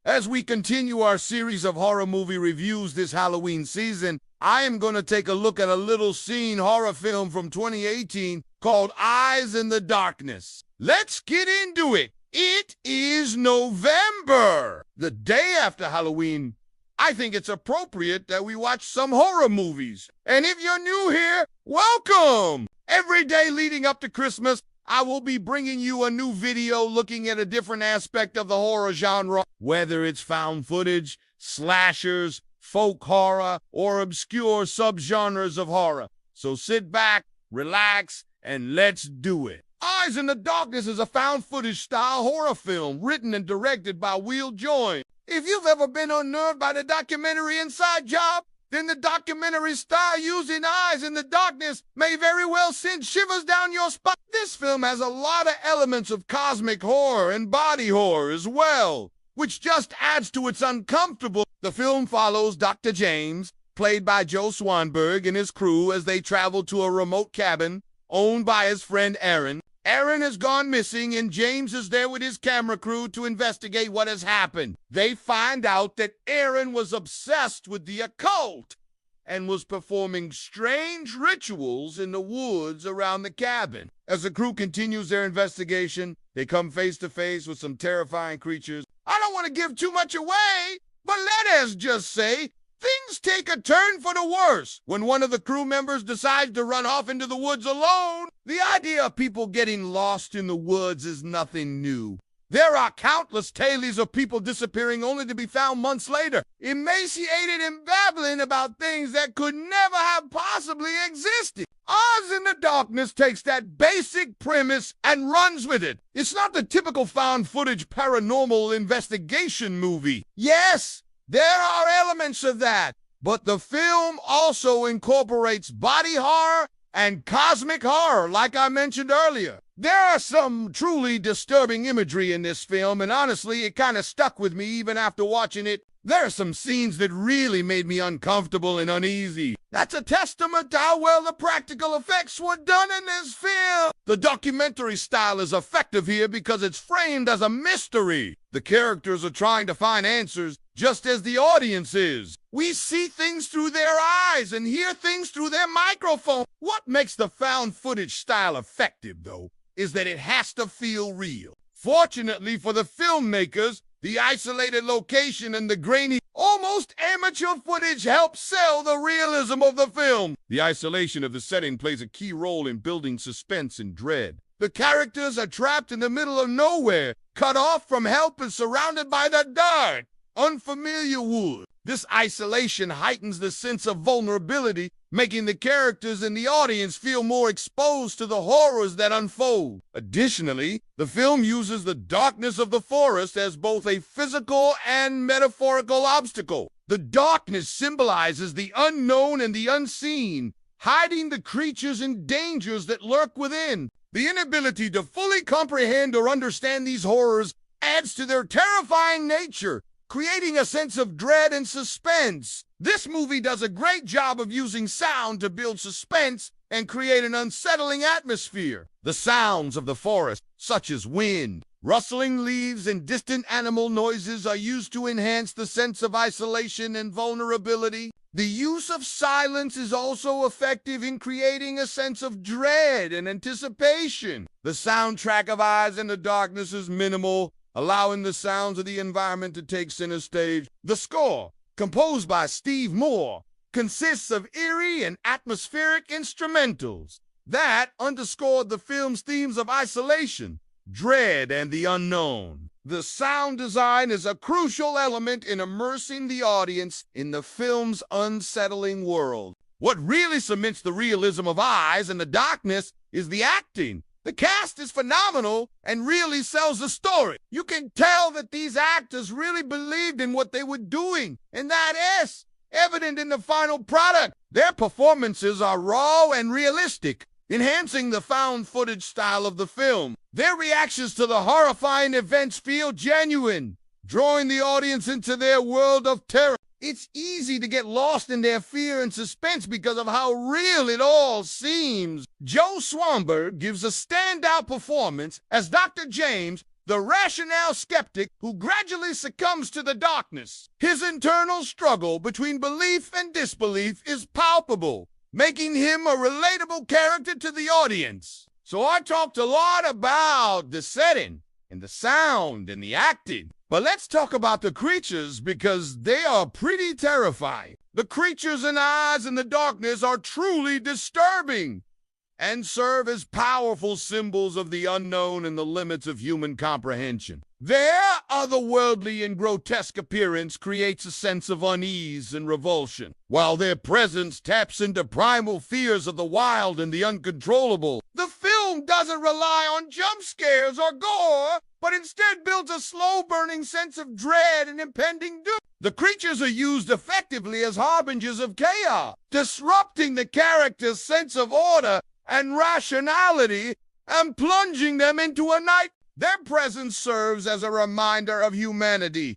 As we continue our series of horror movie reviews this Halloween season, I am going to take a look at a little scene horror film from 2018 called Eyes in the Darkness. Let's get into it. It is November, the day after Halloween. I think it's appropriate that we watch some horror movies. And if you're new here, welcome! Every day leading up to Christmas, I will be bringing you a new video looking at a different aspect of the horror genre, whether it's found footage, slashers, folk horror, or obscure subgenres of horror. So sit back, relax, and let's do it. Eyes in the Darkness is a found footage style horror film written and directed by Will Joy. If you've ever been unnerved by the documentary Inside Job, then the documentary style using Eyes in the Darkness may very well send shivers down your spine. This film has a lot of elements of cosmic horror and body horror as well, which just adds to its uncomfortable. The film follows Dr. James, played by Joe Swanberg, and his crew as they travel to a remote cabin owned by his friend Aaron. Aaron has gone missing, and James is there with his camera crew to investigate what has happened. They find out that Aaron was obsessed with the occult and was performing strange rituals in the woods around the cabin. As the crew continues their investigation, they come face to face with some terrifying creatures. I don't want to give too much away, but let us just say things take a turn for the worse when one of the crew members decides to run off into the woods alone. The idea of people getting lost in the woods is nothing new. There are countless tales of people disappearing only to be found months later, emaciated and babbling about things that could never have possibly existed. Eyes in the Darkness takes that basic premise and runs with it. It's not the typical found footage paranormal investigation movie. Yes, there are elements of that, but the film also incorporates body horror and cosmic horror, like I mentioned earlier. There are some truly disturbing imagery in this film, and honestly, it kind of stuck with me even after watching it. There are some scenes that really made me uncomfortable and uneasy. That's a testament to how well the practical effects were done in this film. The documentary style is effective here because it's framed as a mystery. The characters are trying to find answers just as the audience is. We see things through their eyes and hear things through their microphone. What makes the found footage style effective, though, is that it has to feel real. Fortunately for the filmmakers, the isolated location and the grainy, almost amateur footage help sell the realism of the film. The isolation of the setting plays a key role in building suspense and dread. The characters are trapped in the middle of nowhere, cut off from help and surrounded by the dark, unfamiliar woods. This isolation heightens the sense of vulnerability, making the characters and the audience feel more exposed to the horrors that unfold. Additionally, the film uses the darkness of the forest as both a physical and metaphorical obstacle. The darkness symbolizes the unknown and the unseen, hiding the creatures and dangers that lurk within. The inability to fully comprehend or understand these horrors adds to their terrifying nature, creating a sense of dread and suspense. This movie does a great job of using sound to build suspense and create an unsettling atmosphere. The sounds of the forest, such as wind, rustling leaves, and distant animal noises, are used to enhance the sense of isolation and vulnerability. The use of silence is also effective in creating a sense of dread and anticipation. The soundtrack of Eyes in the Darkness is minimal, allowing the sounds of the environment to take center stage. The score, composed by Steve Moore, consists of eerie and atmospheric instrumentals that underscored the film's themes of isolation, dread, and the unknown. The sound design is a crucial element in immersing the audience in the film's unsettling world. What really cements the realism of Eyes in the Darkness is the acting. The cast is phenomenal and really sells the story. You can tell that these actors really believed in what they were doing, and that is evident in the final product. Their performances are raw and realistic, enhancing the found footage style of the film. Their reactions to the horrifying events feel genuine, drawing the audience into their world of terror. It's easy to get lost in their fear and suspense because of how real it all seems. Joe Swanberg gives a standout performance as Dr. James, the rationale skeptic who gradually succumbs to the darkness. His internal struggle between belief and disbelief is palpable, making him a relatable character to the audience. So I talked a lot about the setting and the sound and the acting. But let's talk about the creatures because they are pretty terrifying. The creatures and eyes in the darkness are truly disturbing and serve as powerful symbols of the unknown and the limits of human comprehension. Their otherworldly and grotesque appearance creates a sense of unease and revulsion, while their presence taps into primal fears of the wild and the uncontrollable. The film doesn't rely on jump scares or gore, but instead builds a slow-burning sense of dread and impending doom. The creatures are used effectively as harbingers of chaos, disrupting the character's sense of order and rationality and plunging them into a night. Their presence serves as a reminder of humanity's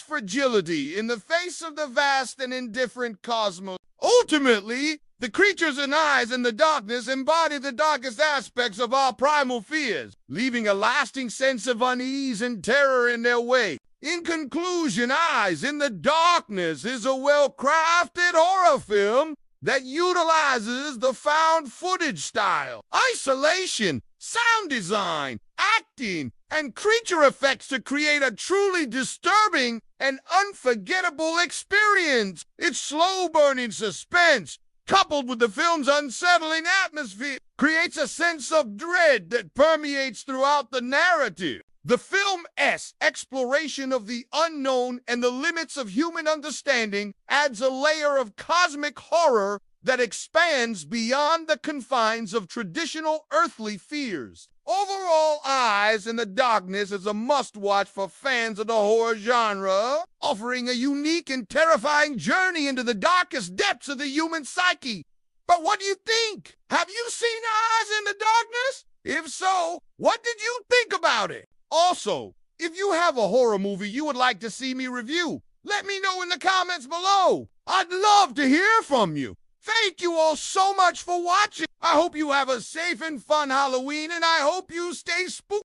fragility in the face of the vast and indifferent cosmos. Ultimately, the creatures and eyes in the darkness embody the darkest aspects of our primal fears, leaving a lasting sense of unease and terror in their wake. In conclusion, Eyes in the Darkness is a well-crafted horror film that utilizes the found footage style, isolation, sound design, acting, and creature effects to create a truly disturbing and unforgettable experience. Its slow-burning suspense, coupled with the film's unsettling atmosphere, creates a sense of dread that permeates throughout the narrative. The film's exploration of the unknown and the limits of human understanding adds a layer of cosmic horror that expands beyond the confines of traditional earthly fears. Overall, Eyes in the Darkness is a must-watch for fans of the horror genre, offering a unique and terrifying journey into the darkest depths of the human psyche. But what do you think? Have you seen Eyes in the Darkness? If so, what did you think about it? Also, if you have a horror movie you would like to see me review, let me know in the comments below. I'd love to hear from you. Thank you all so much for watching. I hope you have a safe and fun Halloween, and I hope you stay spooky.